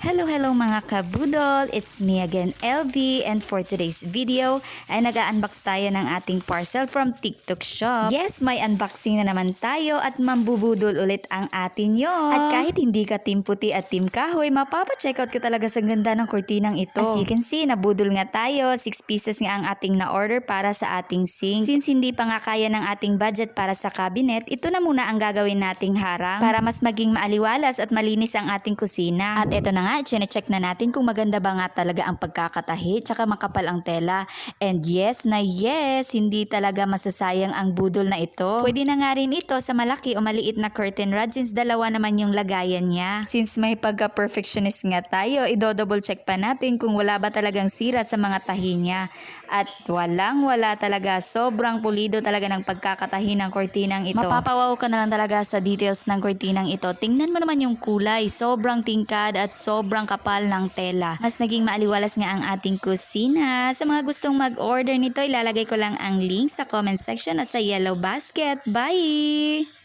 Hello mga kabudol! It's me again, LV, and for today's video ay nag-unbox tayo ng ating parcel from TikTok Shop. Yes, may unboxing na naman tayo at mambubudol ulit ang atin yon. At kahit hindi ka team puti at team kahoy, mapapa-checkout ka talaga sa ganda ng kurtinang ito. As you can see, nabudol nga tayo. 6 pieces nga ang ating na-order para sa ating sink. Since hindi pa nga kaya ng ating budget para sa cabinet, ito na muna ang gagawin nating harang para mas maging maaliwalas at malinis ang ating kusina. At ito na nga, check na natin kung maganda ba nga talaga ang pagkakatahi tsaka makapal ang tela. And yes, hindi talaga masasayang ang budol na ito. Pwede na nga rin ito sa malaki o maliit na curtain rod since dalawa naman yung lagayan niya. Since may pagka-perfectionist nga tayo, i-double check pa natin kung wala ba talagang sira sa mga tahi niya. At wala talaga, sobrang pulido talaga ng pagkakatahi ng kurtinang ito. Mapapawaw ka na lang talaga sa details ng kurtinang ito. Tingnan mo naman yung kulay, sobrang tingkad at sobrang kapal ng tela. Mas naging maaliwalas nga ang ating kusina. Sa mga gustong mag-order nito, ilalagay ko lang ang link sa comment section at sa yellow basket. Bye!